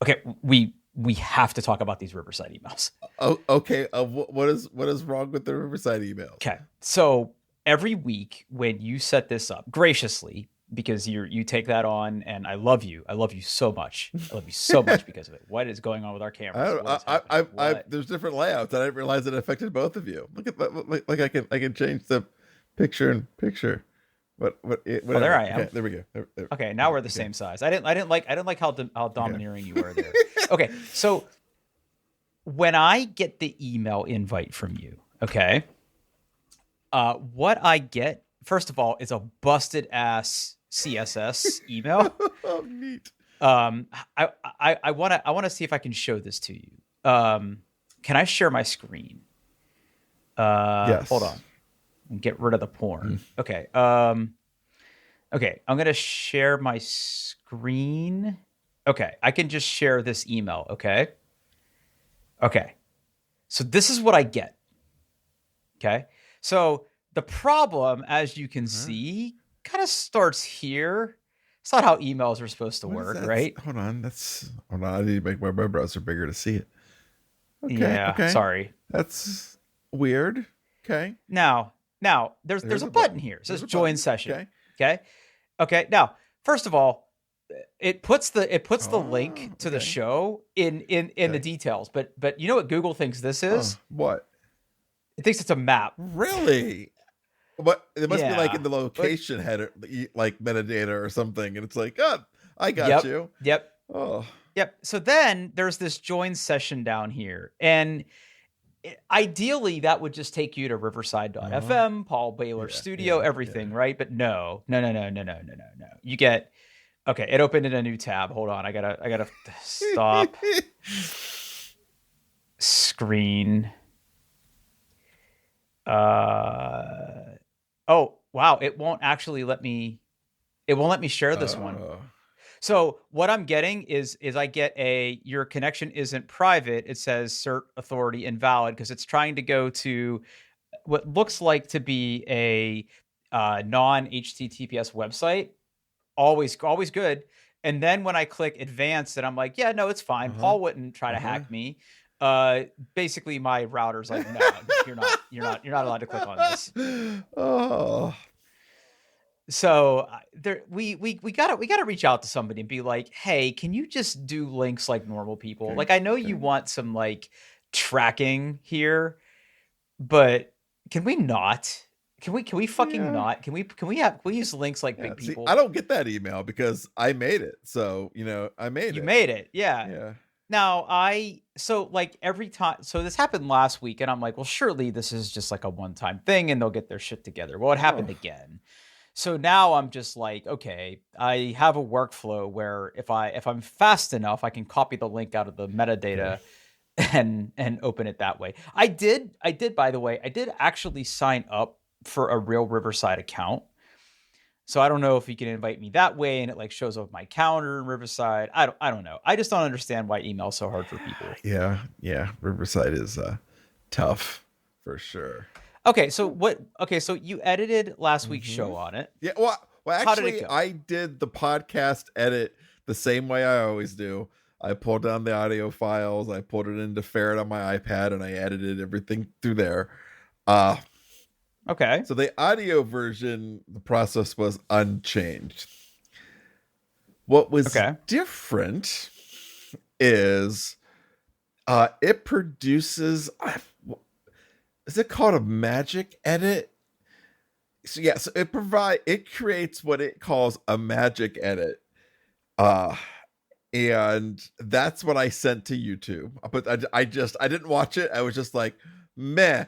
Okay, we have to talk about these Riverside emails. Oh, okay. What is wrong with the Riverside emails? Okay, so every week when you set this up graciously, because you take that on, and I love you so much, I love you so much because of it. What is going on with our I cameras? don't. What is happening? What? There's different layouts. I didn't realize it affected both of you. Look at that. Like I can change the picture and picture. Oh, there Whatever. I Okay, am. there we go. Okay, now we're the Okay. same size. I didn't like how Okay. domineering you were there. Okay, so when I get the email invite from you, okay, what I get first of all is a busted ass CSS email. Oh, neat. I want to see if I can show this to you. Can I share my screen? Hold Yes. on and get rid of the porn. Mm. Okay. Okay. I'm gonna share my screen. Okay, I can just share this email. Okay. Okay. So this is what I get. Okay. So the problem, as you can Huh? see, kind of starts here. It's not how emails are supposed to What is work, that? right? Hold on. That's hold on. I need to make my web browser bigger to see it. Okay. Yeah. Okay. Sorry. That's weird. Okay. Now there's There's a a button button. here. It says There's a join button. session. Okay. Okay. Okay. Now, first of all, it puts the Oh. link to the Okay. show in the Okay. details. But you know what Google thinks this Huh. is? What? It thinks it's a map. Really? But it must be like in Yeah. the But location header, like metadata or something, and it's like, oh, I got yep. you. Yep. Oh, Yep. So then there's this join session down here. And ideally that would just take you to uh-huh. riverside.fm, Paul Baylor Yeah, Studio, yeah, yeah. everything, right? But no. No, no, no, no, no, no, no, no. You get okay, it opened in a new tab. Hold on. I gotta stop screen. Uh oh, wow. It won't let me share this one. uh, So what I'm getting is I get a your connection isn't private. It says cert authority invalid because it's trying to go to what looks like to be a non HTTPS website. Always good. And then when I click advanced, and I'm like, yeah, no, it's fine. uh-huh, Paul wouldn't try to uh-huh. hack me. Basically, my router's like, no, you're not allowed to click on this. Oh, So there we gotta reach out to somebody and be like, hey, can you just do links like normal people? okay, Like I know you okay. want some like tracking here, but can we not? Can we fucking Yeah, not? Can we use links like yeah. big See, I people? don't get that email because I made it. So, I made You it. made it. Yeah. Yeah. Now so like every time so this happened last week and I'm like, well, surely this is just like a one-time thing and they'll get their shit together. Well, it Oh, happened again. So now I'm just like, okay, I have a workflow where if I'm fast enough, I can copy the link out of the okay. metadata and open it that way. I did by the way, I did actually sign up for a real Riverside account. So I don't know if you can invite me that way and it like shows up my calendar in Riverside. I don't know. I just don't understand why email is so hard for people. Yeah, yeah. Riverside is tough for sure. Okay, so you edited last week's Hmm. show on it. Yeah. Well, How did it actually, go? I did the podcast edit the same way I always do. I pulled down the audio files, I pulled it into Ferret on my iPad, and I edited everything through there. Uh, Okay. so the audio version, the process was unchanged. What was Okay. different is it produces. Is it called a magic edit? So yeah, so it creates what it calls a magic edit. Uh and that's what I sent to YouTube. But I didn't watch it. I was just like, meh,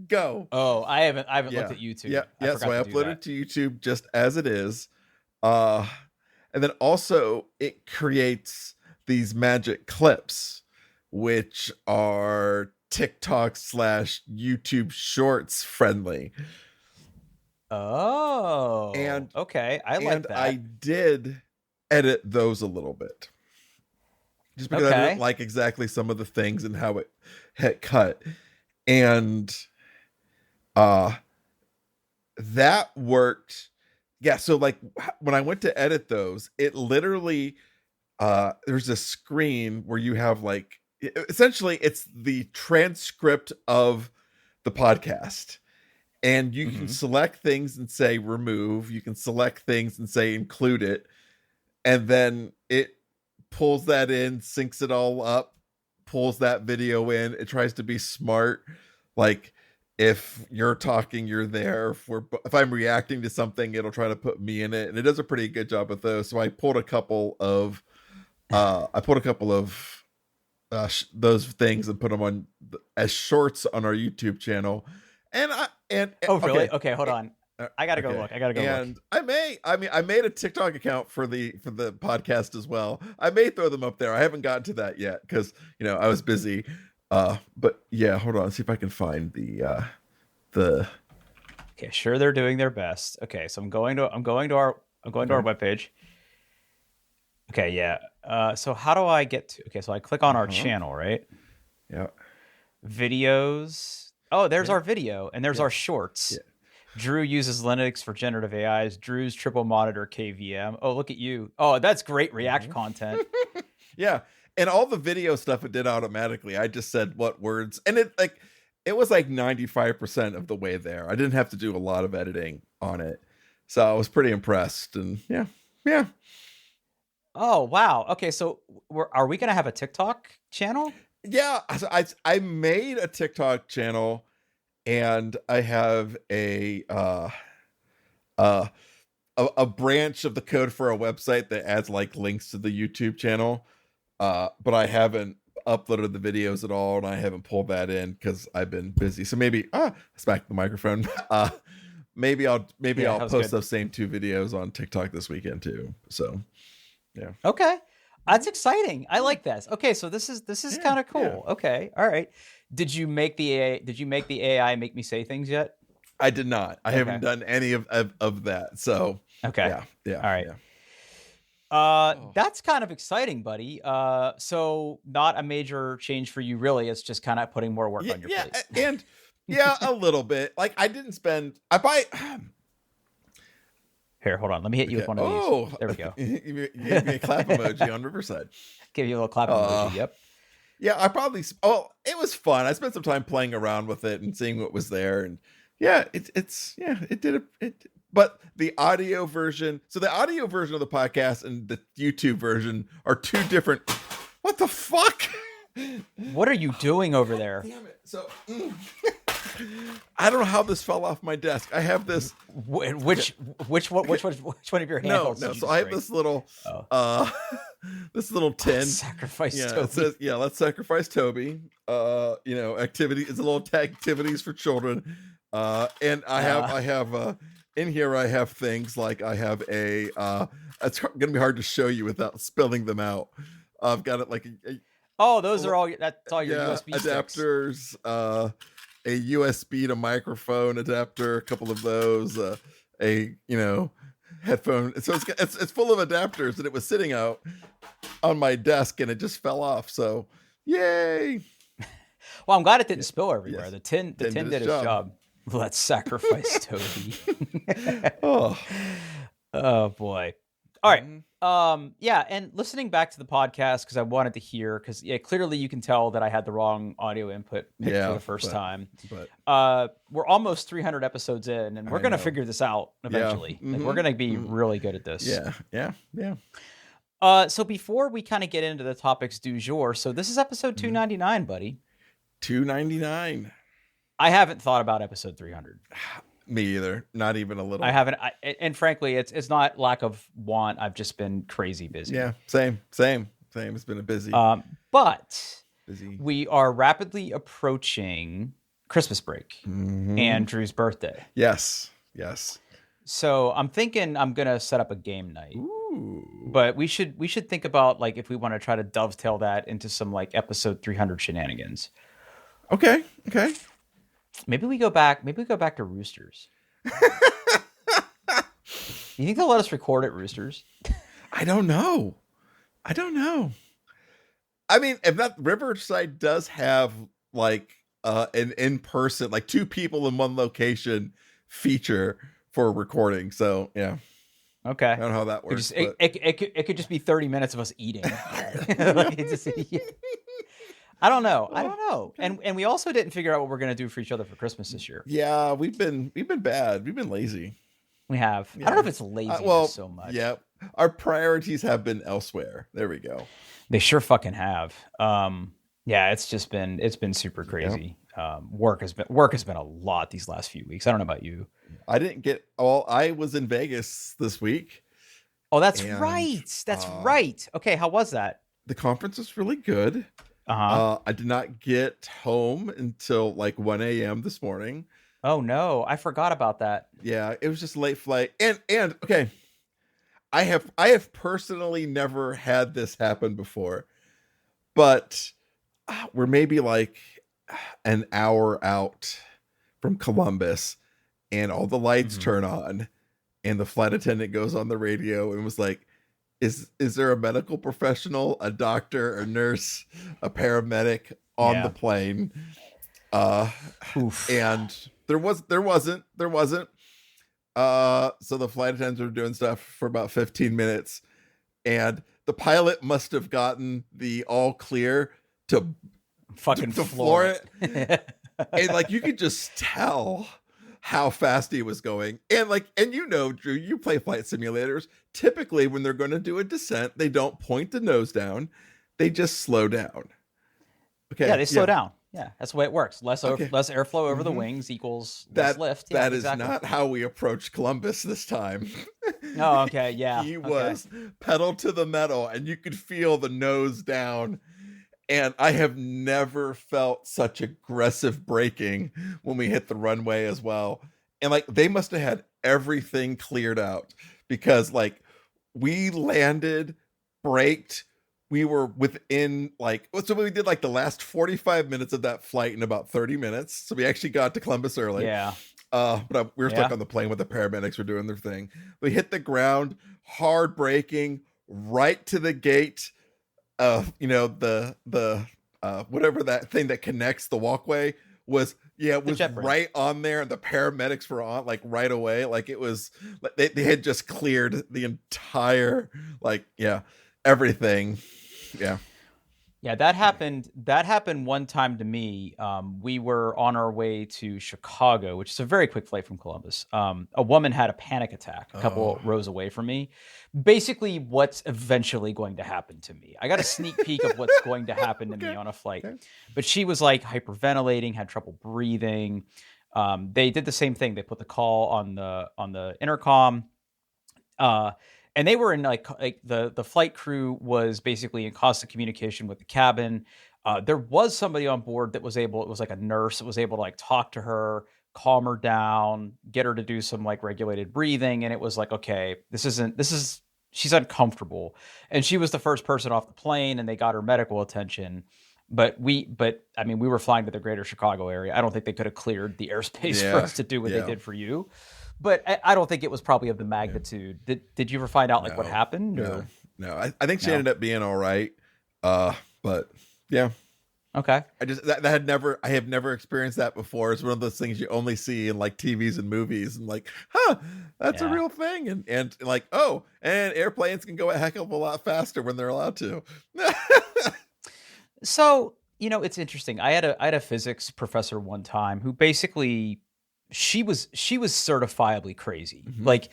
go. Oh, I haven't looked Yeah, at YouTube. yeah, I yeah. So forgot I to do uploaded that. to YouTube just as it is. Uh, and then also it creates these magic clips, which are TikTok slash YouTube Shorts friendly. Oh, And okay. I like I that. did edit those a little bit just because I didn't Okay. like exactly some of the things and how it had cut. And uh that worked. Yeah, so like when I went to edit those, it literally there's a screen where you have like essentially it's the transcript of the podcast, and you can Mm-hmm. select things and say remove, you can select things and say include it, and then it pulls that in, syncs it all up, pulls that video in. It tries to be smart, like if you're talking, you're there. If I'm reacting to something, it'll try to put me in it, and it does a pretty good job with those. So I pulled a couple of those things and put them on as shorts on our YouTube channel. And Oh, really? okay, Okay, hold on. I gotta go okay. look. I gotta go look. And I made a TikTok account for the podcast as well. I may throw them up there. I haven't gotten to that yet because I was busy. But yeah, hold on, see if I can find the Okay, sure, they're doing their best. Okay, so I'm going to our webpage. Okay, yeah. So how do I get to? Okay, so I click on our channel, right? Yeah. Videos. Oh, there's our video, and there's our shorts. Yeah. Drew uses Linux for generative AIs. Drew's triple monitor KVM. Oh, look at you. Oh, that's great React content. Yeah. And all the video stuff it did automatically. I just said what words, and it was like 95% of the way there. I didn't have to do a lot of editing on it. So I was pretty impressed, and yeah. Oh, wow. Okay, so are we going to have a TikTok channel? Yeah, I made a TikTok channel, and I have a branch of the code for a website that adds like links to the YouTube channel. But I haven't uploaded the videos at all, and I haven't pulled that in because I've been busy. So maybe smack the microphone. Maybe I'll post those same 2 videos on TikTok this weekend too. So yeah. Okay. That's exciting. I like this. Okay, so this is kind of cool. Yeah. Okay. All right. Did you make the AI make me say things yet? I did not. I haven't done any of that. So okay. Yeah. All right. Yeah. That's kind of exciting, buddy. So not a major change for you, really. It's just kind of putting more work on your plate. And a little bit. Like I didn't spend. Here, hold on. Let me hit you with one of these. There we go. You gave me a clap emoji on Riverside. Give you a little clap emoji. Yep. Yeah, it was fun. I spent some time playing around with it and seeing what was there, and yeah, but the audio version. So the audio version of the podcast and the YouTube version are 2 different. What the fuck? What are you doing over there? Damn it! So. I don't know how this fell off my desk. I have this. Which one of your handles? No. So I have this little, this little tin. Sacrifice yeah, Toby. It says, let's sacrifice Toby. Activity. It's a little activities for children. And I have in here. I have things like I have a. It's gonna be hard to show you without spelling them out. I've got it like those are all. That's all your USB adapters. Sticks. A USB to microphone adapter, a couple of those, headphone. So it's full of adapters, and it was sitting out on my desk, and it just fell off. So, yay! Well, I'm glad it didn't spill everywhere. Yes. The tin did its job. Let's sacrifice Toby. Oh boy. All right. Yeah, and listening back to the podcast because I wanted to hear because clearly you can tell that I had the wrong audio input for the first time. But we're almost 300 episodes in, and we're gonna figure this out eventually. Yeah. Like, we're gonna be really good at this. Yeah. So before we kind of get into the topics du jour, so this is episode 299, buddy. 299. I haven't thought about episode 300. Me either. Not even a little. I haven't. And frankly, it's not lack of want. I've just been crazy busy. Yeah, same. It's been a busy. But busy. We are rapidly approaching Christmas break and Drew's birthday. Yes. So I'm thinking I'm gonna set up a game night. Ooh. But we should think about like if we want to try to dovetail that into some like episode 300 shenanigans. Okay. Maybe we go back to Roosters. You think they'll let us record at Roosters? I don't know. I mean, if that Riverside does have like an in-person, like 2 people in one location feature for recording. So yeah. Okay. I don't know how that It works, just but it could just be 30 minutes of us eating. Like, it just, yeah. I don't know. I oh, don't know. okay. And we also didn't figure out what we're gonna do for each other for Christmas this year. Yeah, we've been bad. We've been lazy. We have. I don't know Yeah. if it's laziness Well, so much. yeah. Our priorities have been elsewhere. There we go. They sure fucking have. Yeah, it's been super Yep. crazy. Work has been a lot these last few weeks. I don't know about you. I didn't get all. I was in Vegas this week, Oh, that's and right. That's right. Okay, how was that? the conference was really good. Uh-huh. I did not get home until like 1 a.m. this morning. Oh no, I forgot about that. Yeah, it was just a late flight. And okay, I have personally never had this happen before, but we're maybe like an hour out from Columbus, and all the lights Mhm. turn on, and the flight attendant goes on the radio and was like, is there a medical professional, a doctor, a nurse, a paramedic on the Yeah. plane? Uh Oof. and there wasn't. So the flight attendants were doing stuff for about 15 minutes, and the pilot must have gotten the all clear to Fucking to floor floor it. and like you could just tell how fast he was going. And you know, Drew, you play flight simulators. Typically when they're going to do a descent, they don't point the nose down, they just slow down. Yeah, Okay, they slow yeah, down. Yeah, that's the way it works. okay. Less airflow over the Mhm. wings equals less that lift. Yeah, that is exactly. not how we approached Columbus this time. Oh, okay. Yeah. He Okay. was pedal to the metal, and you could feel the nose down. And I have never felt such aggressive braking when we hit the runway as well. And like they must have had everything cleared out, because like we landed, braked, we were within like, so we did like the last 45 minutes of that flight in about 30 minutes. So we actually got to Columbus early. Yeah. But we were stuck Yeah. on the plane with the paramedics were doing their thing. We hit the ground, hard braking, right to the gate. The whatever that thing that connects the walkway was, yeah, it The was jet bridge. right on there, and the paramedics were on like right away. Like it was like they had just cleared the entire, like, yeah, everything. Yeah. Yeah, that happened. That happened one time to me. We were on our way to Chicago, which is a very quick flight from Columbus. A woman had a panic attack a couple Oh. rows away from me. Basically, what's eventually going to happen to me. I got a sneak peek of what's going to happen to me Okay. on a flight. Okay. But she was like hyperventilating, had trouble breathing. They did the same thing. They put the call on the intercom. And they were in like the flight crew was basically in constant communication with the cabin. There was somebody on board that was able, it was like a nurse that was able to like talk to her, calm her down, get her to do some like regulated breathing. And it was like, okay, she's uncomfortable. And she was the first person off the plane, and they got her medical attention. But I mean, we were flying to the greater Chicago area. I don't think they could have cleared the airspace for Yeah. us to do what they Yeah. did for you. But I don't think it was probably of the magnitude. Did you ever find out like what No. happened? No. Or? No. I think she No. ended up being all right. But yeah. Okay. I have never experienced that before. It's one of those things you only see in like TVs and movies, and like, huh, that's a Yeah. real thing. And like, oh, and airplanes can go a heck of a lot faster when they're allowed to. So, it's interesting. I had a physics professor one time who basically she was certifiably crazy. Mhm. Like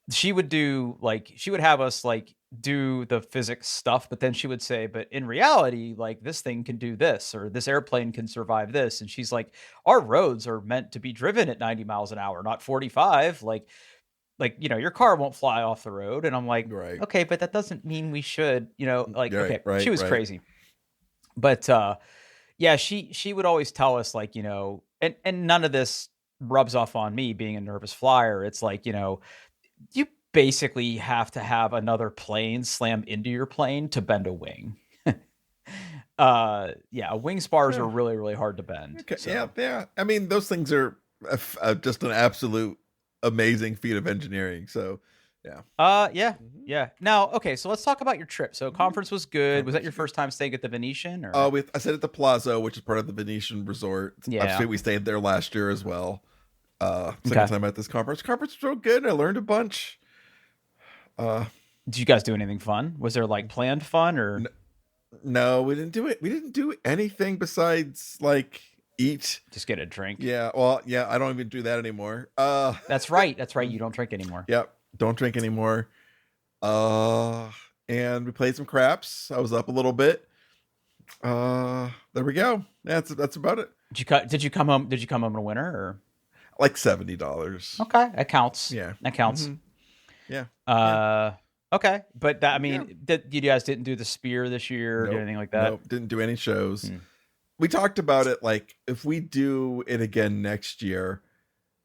she would have us like do the physics stuff, but then she would say, but in reality, like this thing can do this, or this airplane can survive this. And she's like, our roads are meant to be driven at 90 miles an hour, not 45. Like, your car won't fly off the road. And I'm like, Right. okay, but that doesn't mean we should, like, Right, okay, right, she was right. crazy. But yeah, she would always tell us like, and none of this rubs off on me being a nervous flyer. It's like, you basically have to have another plane slam into your plane to bend a wing. Yeah, wing spars are Yeah. really, really hard to bend. Okay. So, Yeah. I mean, those things are just an absolute amazing feat of engineering. So, yeah. yeah. Mhm. Yeah. Now, okay, so let's talk about your trip. So Mhm. conference was good. Was that Conference your was first time staying at the Venetian, or? I stayed at the Plaza, which is part of the Venetian Resort. Yeah. Obviously, we stayed there last year as well. Second Okay. time at this conference. Conference was real good. I learned a bunch. Uh, Did you guys do anything fun? Was there like planned fun or n- no, we didn't do it. We didn't do anything besides like eat. just get a drink? Yeah, well, yeah, I don't even do that anymore. That's right. That's right. You don't drink anymore. Yep, don't drink anymore. Uh, and we played some craps. I was up a little bit. There we go. That's about it. Did you come home? Did you come home a winner or? Like $70. Okay, that counts. Yeah. That counts. Yeah. Okay, but that, I Yeah. mean, you guys didn't do the spear this year or do Nope. anything like that? Nope. Didn't do any shows. Hmm. We talked about it. Like, if we do it again next year,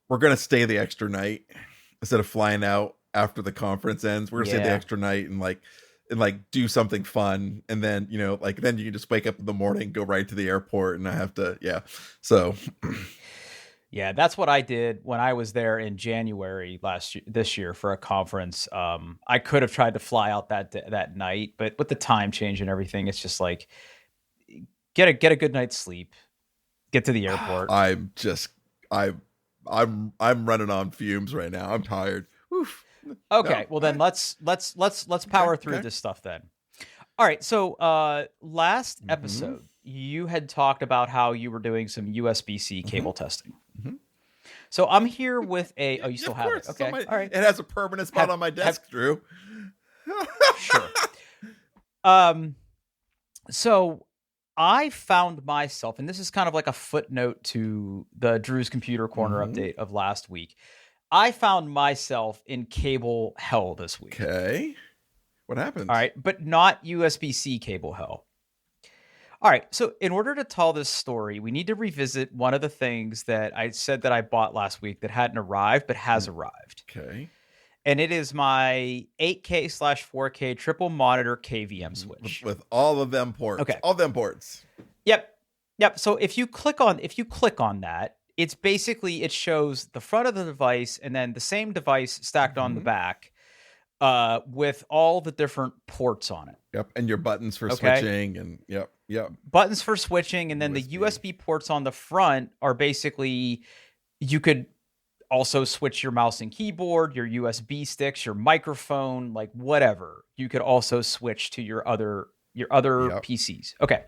we're gonna stay the extra night instead of flying out after the conference ends. We're gonna stay the Yeah. extra night and do something fun, and then like then you can just wake up in the morning, go right to the airport, and I have to So Yeah, that's what I did when I was there in January this year for a conference. I could have tried to fly out that night, but with the time change and everything, it's just like get a good night's sleep, get to the airport. I'm just I'm running on fumes right now. I'm tired. Oof. Okay, No, well then let's power through okay. this stuff then. All right, so last Mhm. episode you had talked about how you were doing some USB-C cable testing. Mhm. So I'm here with a you Yeah, still of have course. it. It's on Okay. my- All right. It has a permanent spot Have- on my have- desk, Drew. Sure. So I found myself, and this is kind of like a footnote to the Drew's Computer Corner Mhm. update of last week. I found myself in cable hell this week. Okay. What happened? All right, but not USB-C cable hell. All right, so in order to tell this story, we need to revisit one of the things that I said that I bought last week that hadn't arrived but has arrived. Okay. And it is my 8K/4K triple monitor KVM switch. With all of them ports. Okay. All them ports. Yep. So if you click on that, it's basically it shows the front of the device and then the same device stacked on the Mhm. back with all the different ports on it. Yep. And your buttons for Okay. switching and yep. Buttons for switching, and then the USB ports on the front are basically you could also switch your mouse and keyboard, your USB sticks, your microphone, like whatever. You could also switch to your other Yep. PCs. Okay.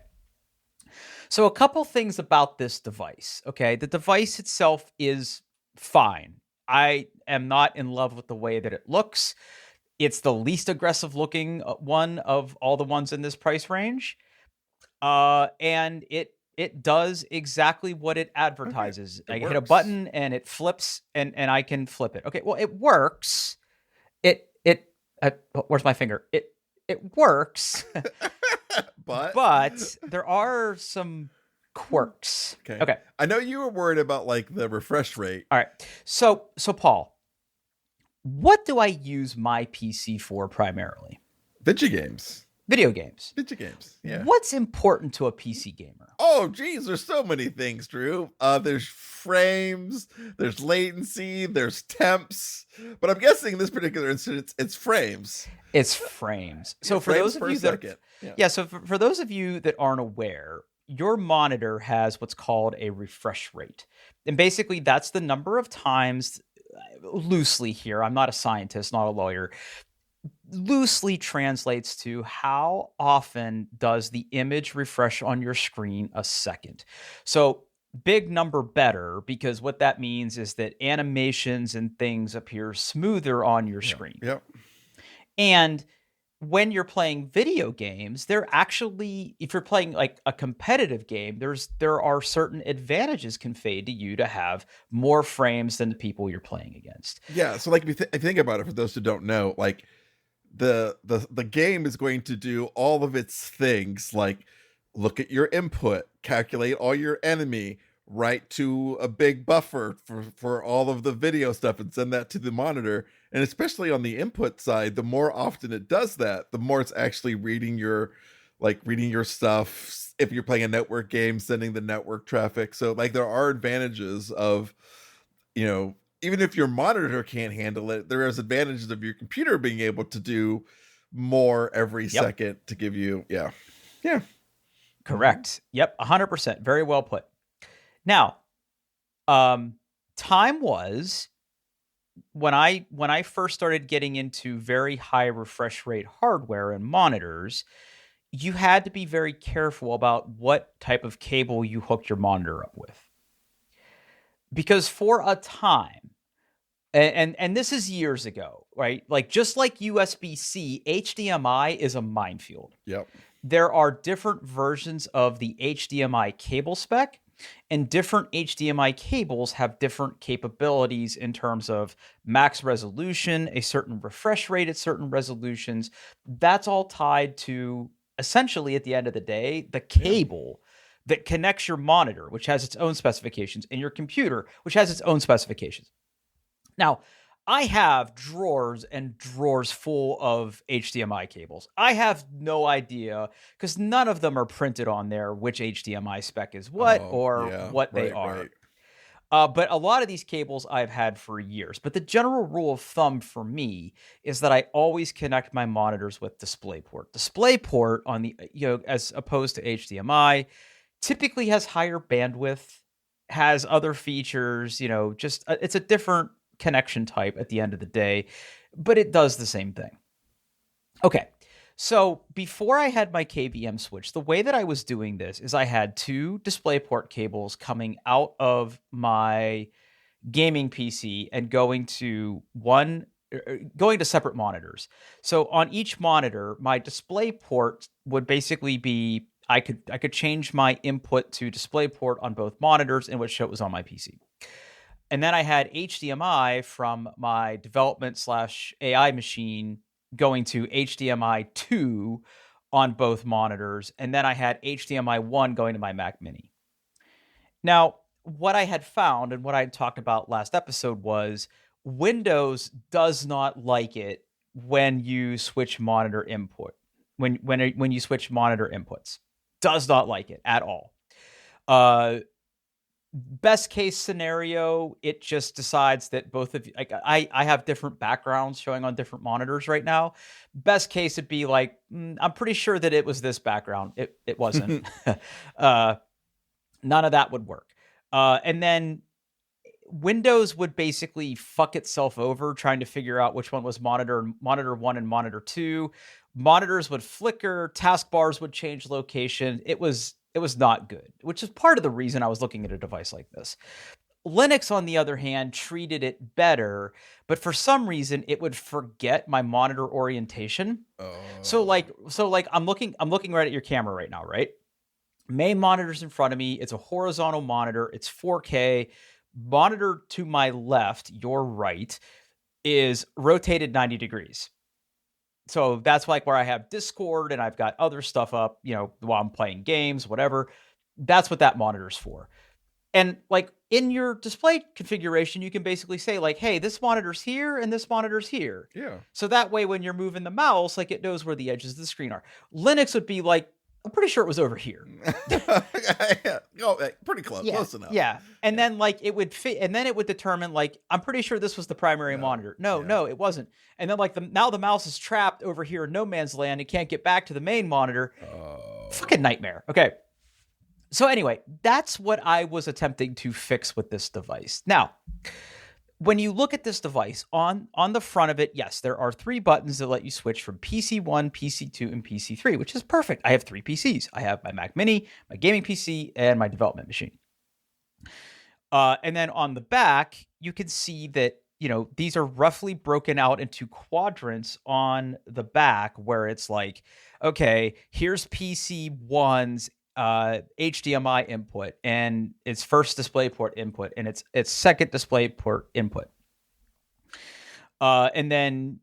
So a couple things about this device. Okay, the device itself is fine. I am not in love with the way that it looks. It's the least aggressive looking one of all the ones in this price range. And it does exactly what it advertises. It I hit a works. button and it flips and I can flip it. Okay, well it works. Where's my finger? It works. But there are some quirks. Okay. I know you were worried about like the refresh rate. All right. So Paul, what do I use my PC for primarily? Video games. Video games. Video games. Yeah. What's important to a PC gamer? Oh, geez, there's so many things, Drew. There's frames, there's latency, there's temps. But I'm guessing in this particular instance, it's frames. It's frames. So for Frames those of per you that second. so for those of you that aren't aware, your monitor has what's called a refresh rate. And basically that's the number of times, loosely here, I'm not a scientist, not a lawyer, loosely translates to how often does the image refresh on your screen a second. So big number better, because what that means is that animations and things appear smoother on your screen. Yep. And when you're playing video games, they're actually, if you're playing like a competitive game, there are certain advantages conveyed to you to have more frames than the people you're playing against. Yeah. So like if you think about it, for those who don't know, like the game is going to do all of its things, like look at your input, calculate all your enemy, write to a big buffer for all of the video stuff and send that to the monitor. And especially on the input side, the more often it does that, the more it's actually reading your stuff. If you're playing a network game, sending the network traffic. So like there are advantages of, even if your monitor can't handle it, there is advantages of your computer being able to do more every second to give you, yeah. Correct. Yep, 100%. Very well put. Now, time was when I first started getting into very high refresh rate hardware and monitors, you had to be very careful about what type of cable you hooked your monitor up with. Because for a time, and this is years ago, right? Like just like USB-C, HDMI is a minefield. Yep. There are different versions of the HDMI cable spec, and different HDMI cables have different capabilities in terms of max resolution, a certain refresh rate at certain resolutions. That's all tied to, essentially, at the end of the day, the cable that connects your monitor, which has its own specifications, and your computer, which has its own specifications. Now, I have drawers and drawers full of HDMI cables. I have no idea, because none of them are printed on there which HDMI spec is what what they are. Right. But a lot of these cables I've had for years. But the general rule of thumb for me is that I always connect my monitors with DisplayPort. DisplayPort on the, as opposed to HDMI, typically has higher bandwidth, has other features, just it's a different connection type at the end of the day, but it does the same thing. Okay. So before I had my KVM switch, the way that I was doing this is I had two DisplayPort cables coming out of my gaming PC and going to separate monitors. So on each monitor, my DisplayPort would basically be, I could change my input to DisplayPort on both monitors, in which it was on my PC. And then I had HDMI from my development/AI machine going to HDMI 2 on both monitors. And then I had HDMI 1 going to my Mac Mini. Now, what I had found and what I had talked about last episode was Windows does not like it when you switch monitor input. When you switch monitor inputs. Does not like it at all. Best case scenario, it just decides that both of you, like I have different backgrounds showing on different monitors right now. Best case would be like, I'm pretty sure that it was this background. It wasn't. None of that would work. And then Windows would basically fuck itself over trying to figure out which one was monitor 1 and monitor 2. Monitors would flicker, taskbars would change location. It was not good, which is part of the reason I was looking at a device like this. Linux, on the other hand, treated it better, but for some reason it would forget my monitor orientation. Oh. So like I'm looking right at your camera right now, right? Main monitor's in front of me. It's a horizontal monitor. It's 4K. Monitor to my left, your right, is rotated 90 degrees. So that's like where I have Discord and I've got other stuff up, while I'm playing games, whatever. That's what that monitor's for. And like in your display configuration, you can basically say like, hey, this monitor's here and this monitor's here. Yeah. So that way, when you're moving the mouse, like it knows where the edges of the screen are. Linux would be like, I'm pretty sure it was over here. Pretty close. Yeah, Close enough. Yeah. And then like it would fit, and then it would determine like, I'm pretty sure this was the primary monitor. No, it wasn't. And then like now the mouse is trapped over here in no man's land. It can't get back to the main monitor. Fucking nightmare. Okay. So anyway, that's what I was attempting to fix with this device. Now, when you look at this device, on the front of it, yes, there are 3 buttons that let you switch from PC1, PC2, and PC3, which is perfect. I have 3 PCs. I have my Mac Mini, my gaming PC, and my development machine. And then on the back, you can see that, these are roughly broken out into quadrants on the back, where it's like, okay, here's PC1's HDMI input and its first DisplayPort input and its second DisplayPort input. And then,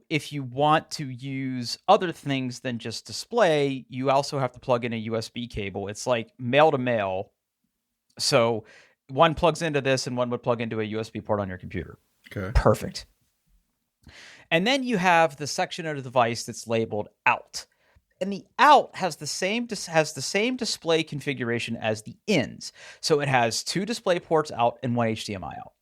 if you want to use other things than just display, you also have to plug in a USB cable. It's like male to male. So one plugs into this and one would plug into a USB port on your computer. Okay. Perfect. And then you have the section of the device that's labeled out. And the out has the same display configuration as the ins. So it has 2 display ports out and 1 HDMI out.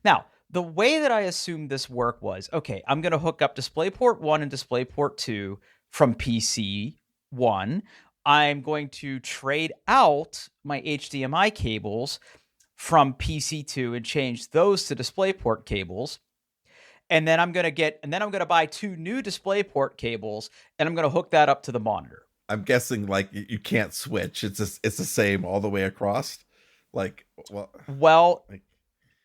Now, the way that I assumed this worked was, okay, I'm going to hook up DisplayPort 1 and DisplayPort 2 from PC 1. I'm going to trade out my HDMI cables from PC 2 and change those to DisplayPort cables. And then I'm going to buy 2 new DisplayPort cables, and I'm going to hook that up to the monitor. I'm guessing like you can't switch. It's the same all the way across. Like, Well,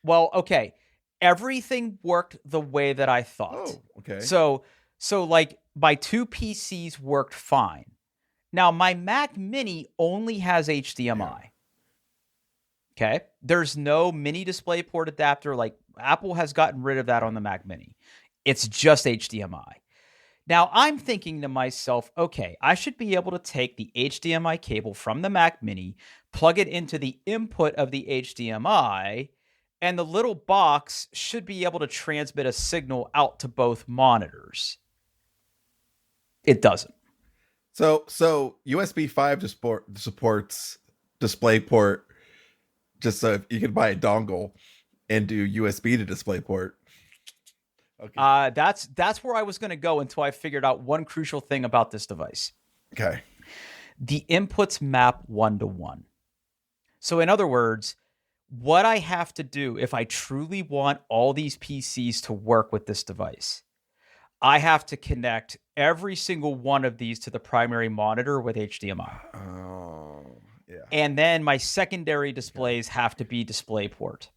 okay. Everything worked the way that I thought. Oh, okay. So like my 2 PCs worked fine. Now my Mac Mini only has HDMI. Okay? There's no mini DisplayPort adapter. Like Apple has gotten rid of that on the Mac Mini. It's just HDMI. Now I'm thinking to myself, okay, I should be able to take the HDMI cable from the Mac Mini, plug it into the input of the HDMI, and the little box should be able to transmit a signal out to both monitors. It doesn't. So USB 5 supports DisplayPort, just so you can buy a dongle and do USB to DisplayPort. Okay. That's where I was going to go until I figured out one crucial thing about this device. Okay. The inputs map 1-to-1. So in other words, what I have to do if I truly want all these PCs to work with this device, I have to connect every single one of these to the primary monitor with HDMI. Oh, yeah. And then my secondary displays have to be DisplayPort.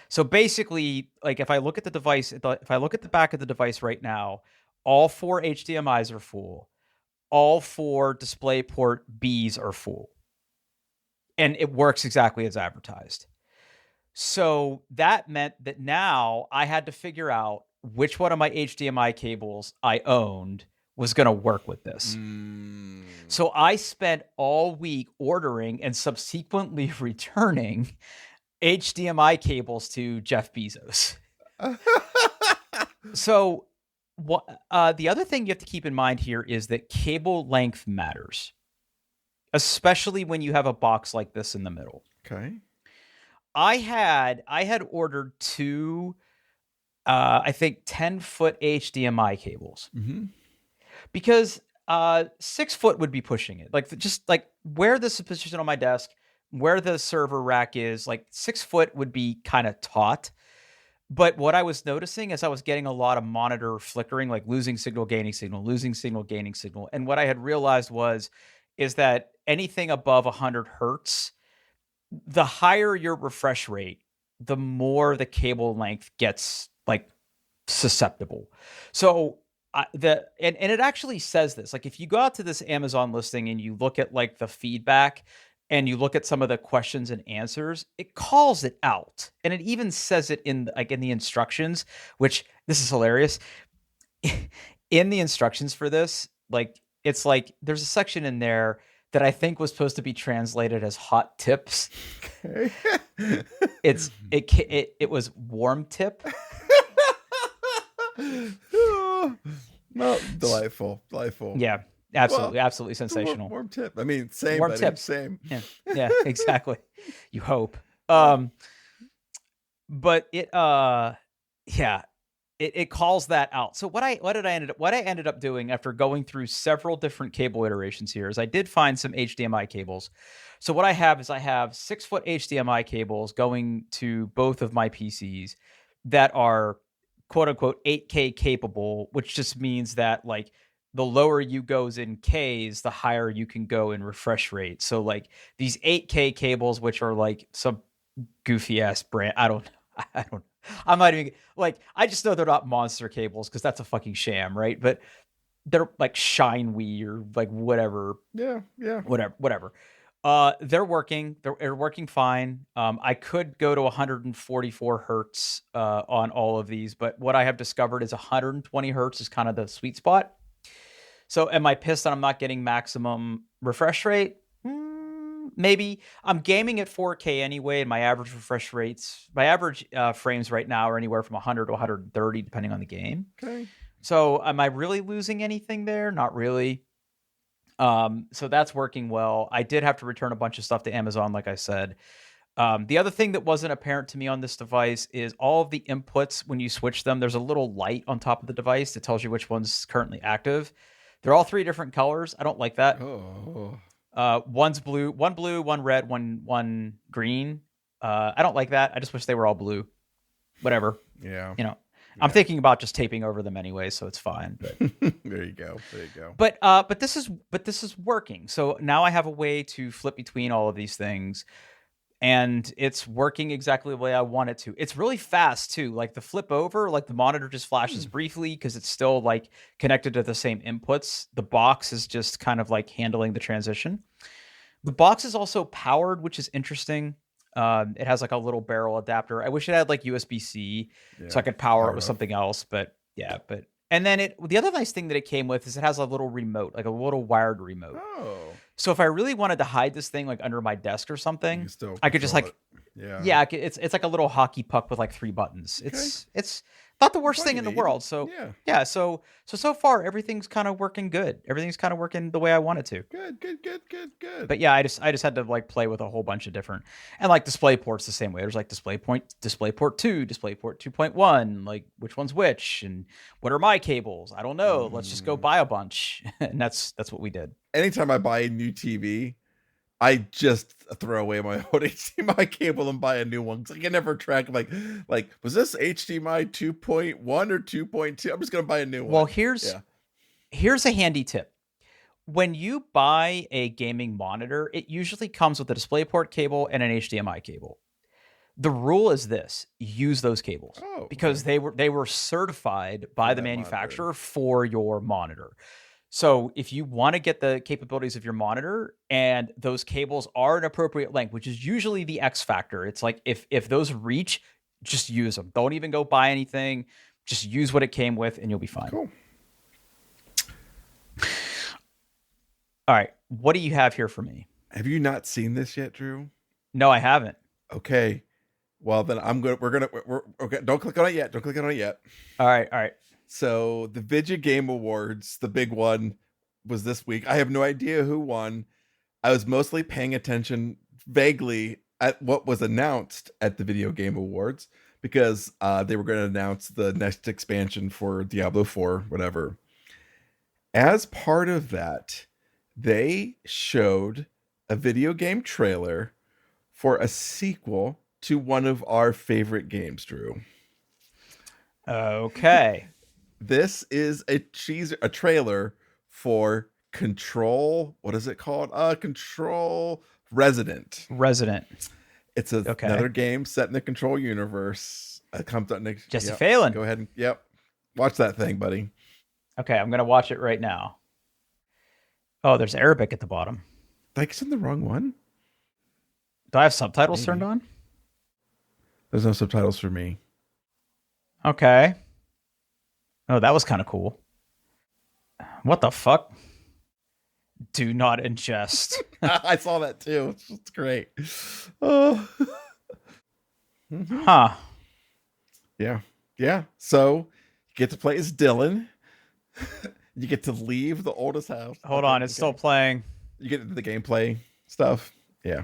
So basically, like if I look at the device, if I look at the back of the device right now, all 4 HDMIs are full. All 4 DisplayPort Bs are full. And it works exactly as advertised. So that meant that now I had to figure out which one of my HDMI cables I owned was going to work with this. So I spent all week ordering and subsequently returning HDMI cables to Jeff Bezos. So the other thing you have to keep in mind here is that cable length matters, especially when you have a box like this in the middle. Okay. I had ordered 2, I think 10-foot HDMI cables, because 6-foot would be pushing it. Like just like where this is positioned on my desk, where the server rack is, like 6-foot would be kind of taut. But what I was noticing is I was getting a lot of monitor flickering, like losing signal, gaining signal, losing signal, gaining signal. And what I had realized is that anything above 100 hertz, the higher your refresh rate, the more the cable length gets like susceptible. So and it actually says this, like if you go out to this Amazon listing and you look at like the feedback and you look at some of the questions and answers, it calls it out. And it even says it in the instructions, which this is hilarious. In the instructions for this, like it's like there's a section in there that I think was supposed to be translated as hot tips. Okay. It was warm tip. No, delightful. Yeah, absolutely, well, absolutely sensational. Warm tip. I mean, same, warm tip. Same. Yeah, exactly. You hope. But it calls that out. So what I ended up doing after going through several different cable iterations here is I did find some HDMI cables. So what I have 6-foot HDMI cables going to both of my PCs that are quote unquote 8K capable, which just means that like the lower you goes in Ks, the higher you can go in refresh rate. So like these 8K cables, which are like some goofy ass brand, I'm not even like, I just know they're not monster cables because that's a fucking sham, right? But they're like Shinewee or like whatever. Yeah. Whatever. They're working. They're working fine. I could go to 144 hertz on all of these, but what I have discovered is 120 hertz is kind of the sweet spot. So am I pissed that I'm not getting maximum refresh rate? Maybe. I'm gaming at 4K anyway, and my average frames right now are anywhere from 100 to 130, depending on the game. Okay. So am I really losing anything there? Not really. So that's working well. I did have to return a bunch of stuff to Amazon, like I said. The other thing that wasn't apparent to me on this device is all of the inputs, when you switch them, there's a little light on top of the device that tells you which one's currently active. They're all 3 different colors. I don't like that. Oh. One blue, one red, one green. I don't like that. I just wish they were all blue. Whatever. Yeah. You know, I'm Yeah. thinking about just taping over them anyway, so it's fine. But There you go. There you go. but this is working. So now I have a way to flip between all of these things, and it's working exactly the way I want it to. It's really fast too. Like the flip over, like the monitor just flashes briefly because it's still like connected to the same inputs. The box is just kind of like handling the transition. The box is also powered, which is interesting. It has like a little barrel adapter. I wish it had like USB-C so I could power it with something else. But yeah, and then the other nice thing that it came with is it has a little remote, like a little wired remote. Oh. So if I really wanted to hide this thing like under my desk or something, I could just like, it's like a little hockey puck with like 3 buttons. Okay. It's not the worst thing in the world. So yeah. So far everything's kind of working good. Everything's kind of working the way I want it to. Good. But yeah, I just had to like play with a whole bunch of different, and like display ports the same way. There's like DisplayPort 2, DisplayPort 2.1, like which one's which, and what are my cables? I don't know. Let's just go buy a bunch, and that's what we did. Anytime I buy a new TV, I just throw away my old HDMI cable and buy a new one because I can never track like was this HDMI 2.1 or 2.2? I'm just gonna buy a new one. Well, here's a handy tip. When you buy a gaming monitor, it usually comes with a DisplayPort cable and an HDMI cable. The rule is this: use those cables because they were certified by the manufacturer for your monitor. So if you want to get the capabilities of your monitor and those cables are an appropriate length, which is usually the X factor, it's like if those reach, just use them. Don't even go buy anything. Just use what it came with and you'll be fine. Cool. All right. What do you have here for me? Have you not seen this yet, Drew? No, I haven't. Okay. Well, then we're okay. Don't click on it yet. All right. So the Vidya Game Awards, the big one, was this week. I have no idea who won. I was mostly paying attention vaguely at what was announced at the Video Game Awards because they were going to announce the next expansion for Diablo 4, whatever. As part of that, they showed a video game trailer for a sequel to one of our favorite games, Drew. Okay. This is a trailer for Control. What is it called? Control Resident. It's another game set in the Control universe. It comes out next. Jesse Phelan. Go ahead and watch that thing, buddy. Okay, I'm gonna watch it right now. Oh, there's Arabic at the bottom. Like it's in the wrong one. Do I have subtitles turned on? There's no subtitles for me. Okay. Oh, that was kind of cool. What the fuck? Do not ingest. I saw that too. It's great. Oh. Huh. Yeah. So you get to play as Dylan. You get to leave the oldest house. Hold on, it's still playing. You get into the gameplay stuff. Yeah.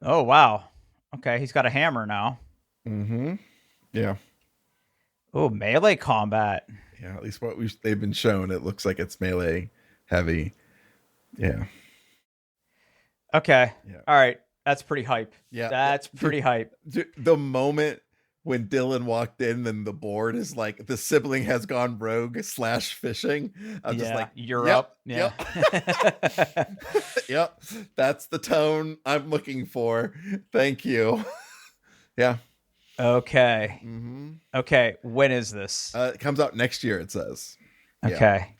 Oh, wow. Okay, he's got a hammer now. Mm-hmm. Yeah. Oh, melee combat. Yeah, at least what they've been shown, it looks like it's melee heavy. Yeah. Okay. Yeah. All right. That's pretty hype. Yeah. That's pretty hype. The moment when Dylan walked in and the board is like the sibling has gone rogue / fishing. I'm just like, you're up. Yeah. Yep. That's the tone I'm looking for. Thank you. Yeah. Okay. Mm-hmm. Okay. When is this? It comes out next year, it says. Okay.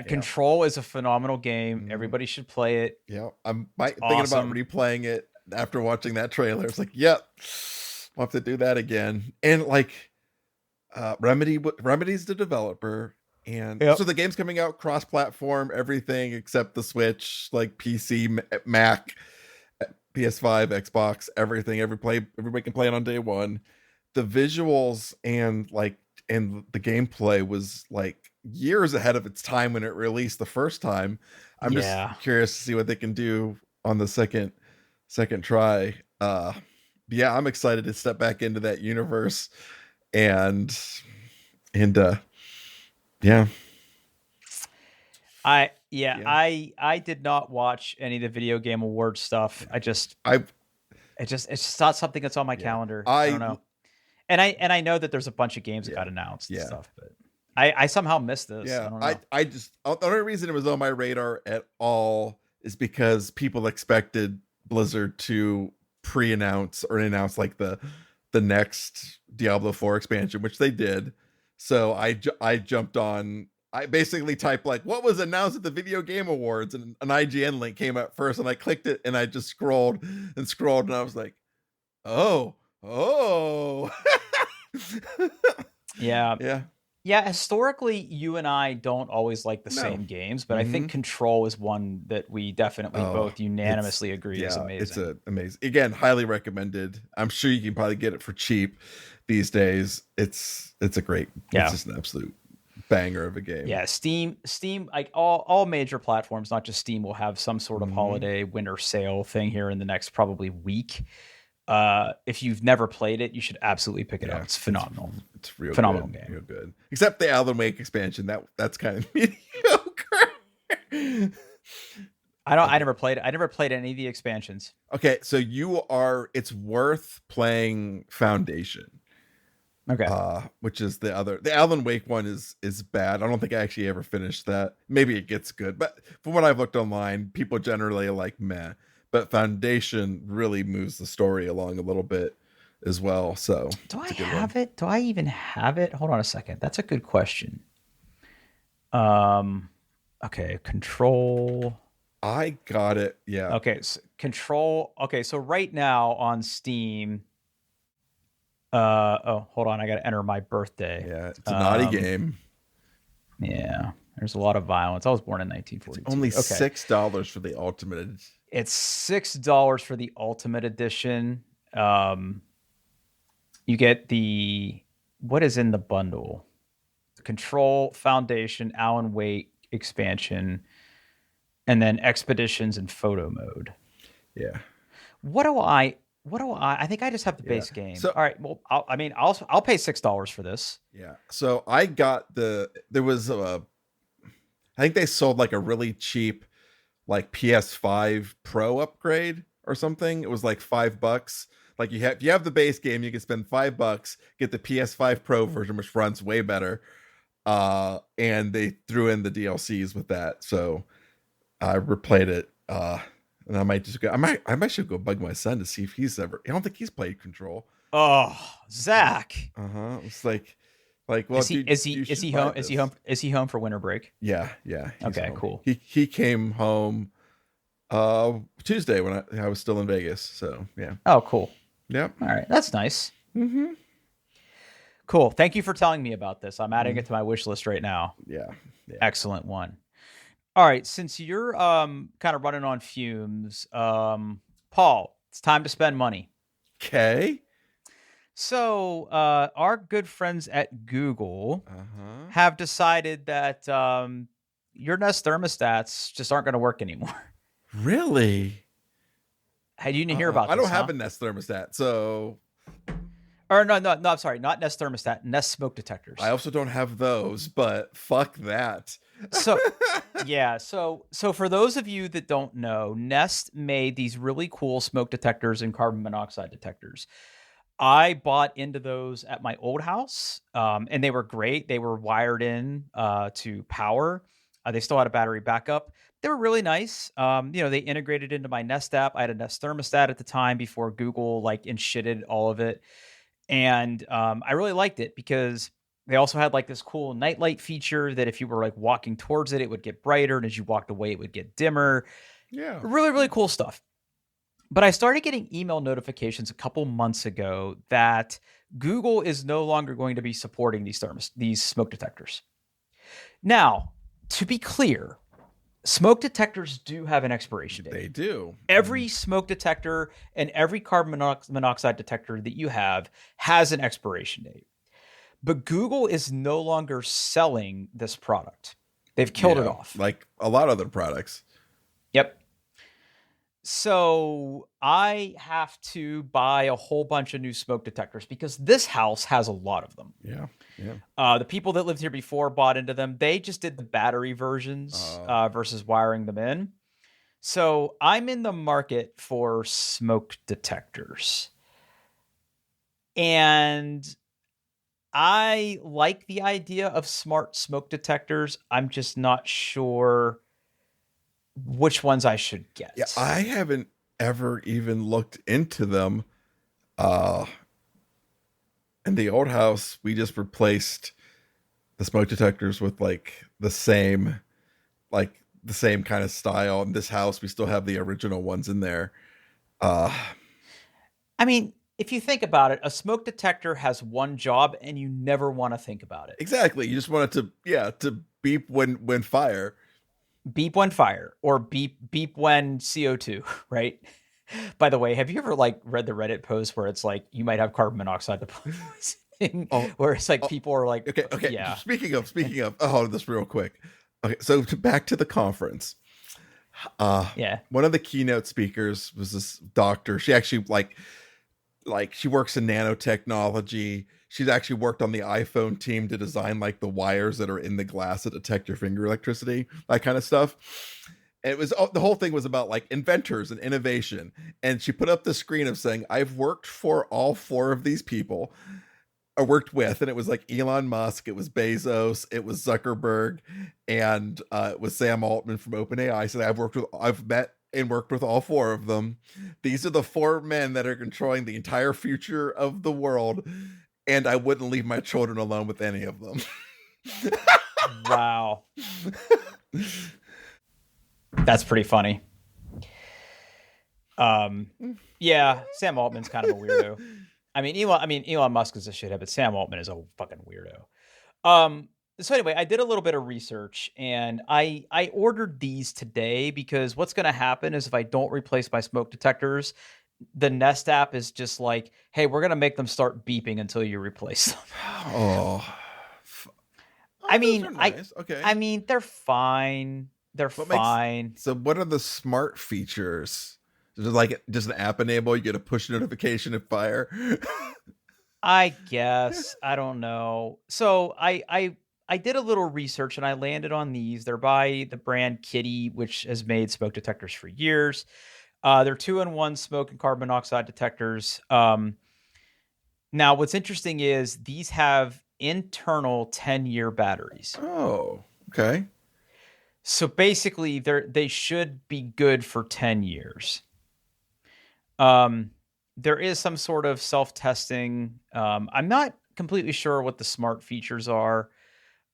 Control is a phenomenal game. Mm-hmm. Everybody should play it. Yeah. I'm thinking about replaying it after watching that trailer. It's like, yep. We'll have to do that again. And like Remedy's the developer. And so the game's coming out cross-platform, everything except the Switch, like PC, Mac, PS5, Xbox, everything. Everybody can play it on day one. The visuals and the gameplay was like years ahead of its time when it released the first time. I'm just curious to see what they can do on the second try. Yeah, I'm excited to step back into that universe and yeah. I did not watch any of the Video Game Awards stuff. It's just not something that's on my calendar. I don't know. And I know that there's a bunch of games that Yeah. got announced and Yeah. stuff, but I somehow missed this. I Yeah, don't know. I just the only reason it was on my radar at all is because people expected Blizzard to pre-announce or announce like the next Diablo 4 expansion, which they did. So I jumped on. I basically typed like what was announced at the Video Game Awards, and an IGN link came up first, and I clicked it, and I just scrolled and scrolled, and I was like, oh. Yeah. Yeah. Yeah, historically, you and I don't always like the No. same games, but I think Control is one that we definitely Oh, both unanimously agree is yeah, amazing. it's amazing. Again, highly recommended. I'm sure you can probably get it for cheap these days. It's a great, Yeah. it's just an absolute banger of a game. Yeah, Steam, like all major platforms, not just Steam, will have some sort of Mhm. holiday winter sale thing here in the next probably week. If you've never played it, you should absolutely pick it Yeah, up. It's phenomenal. It's real Phenomenal good, game. real good. Except the Alan Wake expansion. That's kind of mediocre. I never played it. I never played any of the expansions. Okay, so it's worth playing Foundation. Okay. Which is the Alan Wake one is bad. I don't think I actually ever finished that. Maybe it gets good, but from what I've looked online, people generally are like meh. But Foundation really moves the story along a little bit as well. So do I have it? Do I even have it? Hold on a second. That's a good question. Okay, Control. I got it. Yeah. Okay, so Control. Okay, so right now on Steam. Oh, hold on. I got to enter my birthday. Yeah, it's a naughty game. Yeah, there's a lot of violence. I was born in 1942. Only Okay. $6 for the ultimate. It's $6 for the ultimate edition. You get what is in the bundle? The Control, Foundation, Alan Wake expansion, and then Expeditions and photo mode. Yeah. What do I think I just have the base game. So, all right. Well, I'll pay $6 for this. Yeah. So I got there was I think they sold like a really cheap like PS5 Pro upgrade or something. It was like $5. Like if you have the base game, you can spend $5, get the PS5 Pro version, which runs way better. And they threw in the DLCs with that. So I replayed it. And I might just go. I might should go bug my son to see if he's ever. I don't think he's played Control. Oh, Zach. It's like, well, is he home? Is he home for winter break? Yeah. Okay, home. cool. He came home Tuesday when I was still in Vegas. So yeah. Oh, cool. Yep. All right, that's nice. Mm-hmm. Cool. Thank you for telling me about this. I'm adding it to my wish list right now. Yeah. Excellent one. All right, since you're kind of running on fumes, Paul, it's time to spend money. Okay. So our good friends at Google have decided that your Nest thermostats just aren't going to work anymore. Really? Hey, you didn't hear about this? I don't have a Nest thermostat, so. Or no, I'm sorry, not Nest thermostat, Nest smoke detectors. I also don't have those, but fuck that. So yeah, so for those of you that don't know, Nest made these really cool smoke detectors and carbon monoxide detectors. I bought into those at my old house, and they were great. They were wired in to power. They still had a battery backup. They were really nice. They integrated into my Nest app. I had a Nest thermostat at the time before Google like enshitted all of it. And I really liked it because they also had like this cool nightlight feature that if you were like walking towards it, it would get brighter. And as you walked away, it would get dimmer. Yeah. Really, really cool stuff. But I started getting email notifications a couple months ago that Google is no longer going to be supporting these smoke detectors. Now, to be clear, smoke detectors do have an expiration date. They do. Every smoke detector and every carbon monoxide detector that you have has an expiration date. But Google is no longer selling this product. They've killed it off. Like a lot of other products. Yep. So I have to buy a whole bunch of new smoke detectors because this house has a lot of them. Yeah. The people that lived here before bought into them. They just did the battery versions versus wiring them in. So I'm in the market for smoke detectors. And I like the idea of smart smoke detectors. I'm just not sure which ones I should Yeah, get. I haven't ever even looked into them. Uh, in the old house, we just replaced the smoke detectors with like the same kind of style. In this house, we still have the original ones in there. Uh, I mean, if you think about it, a smoke detector has one job and you never want to think about it. exactly. You just want it to, yeah, to beep when fire. Beep when fire or beep when CO2, right? By the way, have you ever like read the Reddit post where it's like you might have carbon monoxide poisoning, Oh, where it's like oh, people are like, okay. yeah, Speaking of, oh, this real quick. Okay, so back to the conference. Uh, yeah, one of the keynote speakers was this doctor. She actually she works in nanotechnology. She's actually worked on the iPhone team to design like the wires that are in the glass that detect your finger electricity, that kind of stuff. And it was the whole thing was about like inventors and innovation. And she put up the screen of saying, "I've worked for all four of these people. I worked with," and it was like Elon Musk, it was Bezos, it was Zuckerberg, and it was Sam Altman from OpenAI. So I've met and worked with all four of them. These are the four men that are controlling the entire future of the world, and I wouldn't leave my children alone with any of them. wow, that's pretty funny. Um, yeah, Sam Altman's kind of a weirdo. Elon Musk is a shithead, but Sam Altman is a fucking weirdo. So anyway, I did a little bit of research and I ordered these today because what's going to happen is if I don't replace my smoke detectors, the Nest app is just like, "Hey, we're going to make them start beeping until you replace them." Oh, I those mean, are I nice. Okay, I mean, they're fine. They're what makes fine. so? What are the smart features? Is it like just an app enable? You get a push notification if fire. I guess. I don't know. So I did a little research and I landed on these. They're by the brand Kitty, which has made smoke detectors for years. They're 2-in-1 smoke and carbon monoxide detectors. Now, what's interesting is these have internal 10-year batteries. Oh, okay. So basically, they should be good for 10 years. Um, there is some sort of self-testing. I'm not completely sure what the smart features are.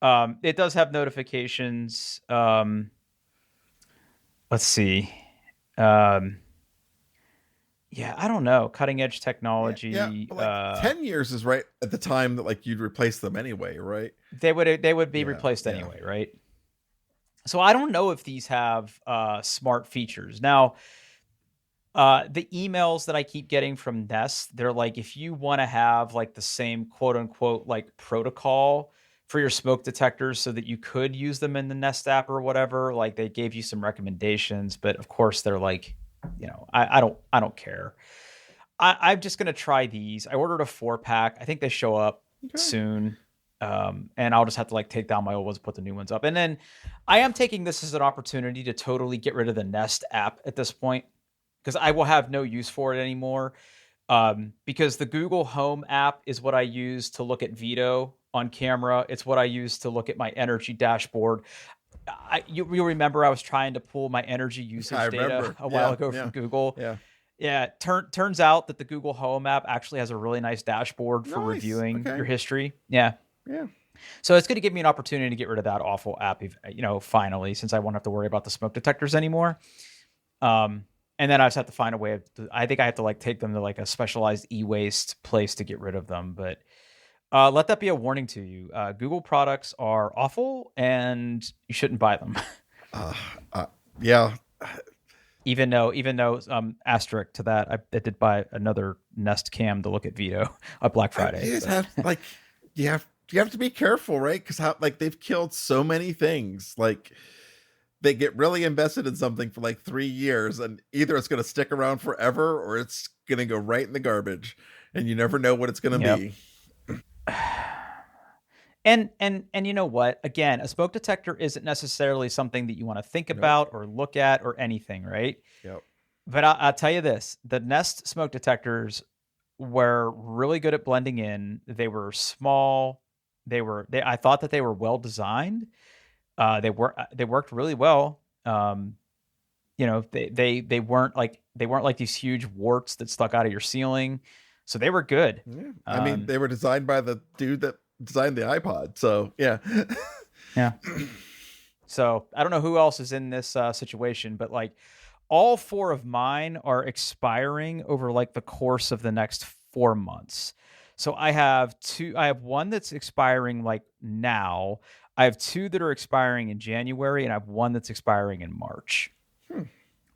It does have notifications. Let's see. Um, yeah, I don't know. Cutting edge Yeah, technology. but like 10 years is right at the time that like you'd replace them anyway, right? They would be Yeah, replaced yeah. anyway, right? So I don't know if these have smart features. Now, the emails that I keep getting from Nest, they're like, if you want to have like the same quote unquote like protocol for your smoke detectors so that you could use them in the Nest app or whatever, like they gave you some recommendations, but of course they're like, I don't care. I'm just gonna try these. I ordered a 4-pack. I think they show up Okay. soon. And I'll just have to like take down my old ones, put the new ones up. And then I am taking this as an opportunity to totally get rid of the Nest app at this point because I will have no use for it anymore. Because the Google Home app is what I use to look at Veto on camera. It's what I use to look at my energy dashboard. You'll remember I was trying to pull my energy I usage data remember. a while Yeah, ago from yeah, Google. yeah. Yeah, turns out that the Google Home app actually has a really nice dashboard for Nice. reviewing Okay. your history. Yeah. Yeah. So it's going to give me an opportunity to get rid of that awful app, finally, since I won't have to worry about the smoke detectors anymore. Um, and then I just have to find a way I think I have to like take them to like a specialized e-waste place to get rid of them. But let that be a warning to you. Google products are awful and you shouldn't buy them. Uh, uh yeah. Even though asterisk to that, I did buy another Nest Cam to look at Veto on Black Friday. You just have like you have to be careful, right? Because how like they've killed so many things. Like they get really invested in something for like 3 years, and either it's going to stick around forever or it's going to go right in the garbage, and you never know what it's going to Yep. be. And you know what? Again, a smoke detector isn't necessarily something that you want to think Nope. about or look at or anything, right? Yep. But I'll tell you this: the Nest smoke detectors, were really good at blending in. They were small. I thought that they were well designed. They worked really well. They weren't like these huge warts that stuck out of your ceiling. So they were good. Yeah. I mean, they were designed by the dude that designed the iPod. So yeah. Yeah. So I don't know who else is in this situation, but like all 4 of mine are expiring over like the course of the next 4 months. So I have one that's expiring like now. I have 2 that are expiring in January, and I have 1 that's expiring in March.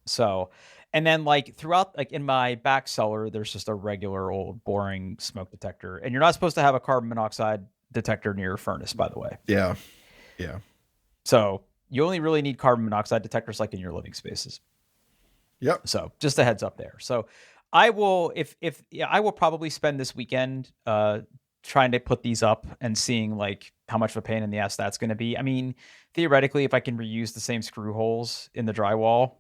So, and then like throughout, like in my back cellar, there's just a regular old boring smoke detector. And you're not supposed to have a carbon monoxide detector near your furnace, by the way. Yeah. So you only really need carbon monoxide detectors like in your living spaces. Yep. So just a heads up there. So I will, I will probably spend this weekend trying to put these up and seeing like how much of a pain in the ass that's going to be. I mean, theoretically, if I can reuse the same screw holes in the drywall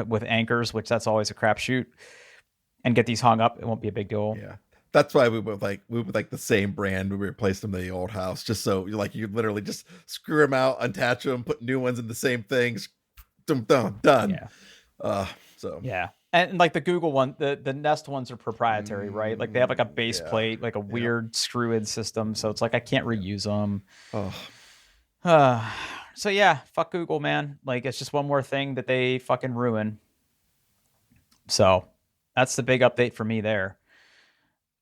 with anchors, which that's always a crapshoot, and get these hung up, it won't be a big deal. Yeah. That's why we went like the same brand when we replaced them in the old house, just so you literally just screw them out, unattach them, put new ones in the same things, done. Yeah. So yeah. And like the Google one, the Nest ones are proprietary, right? Like they have like a base plate, like a weird screw-in system. So it's like I can't reuse them. So yeah, fuck Google, man. Like it's just one more thing that they fucking ruin. So that's the big update for me there.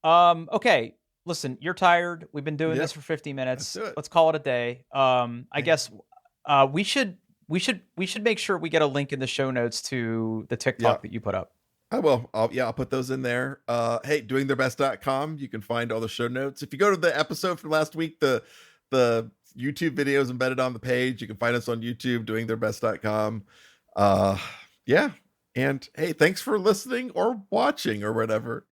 Okay. Listen, you're tired. We've been doing this for 50 minutes. Let's call it a day. I guess we should make sure we get a link in the show notes to the TikTok that you put up. I will. I'll put those in there. Hey, doingtheirbest.com. You can find all the show notes. If you go to the episode from last week, the YouTube videos embedded on the page. You can find us on YouTube, doingtheirbest.com. Yeah. And hey, thanks for listening or watching or whatever.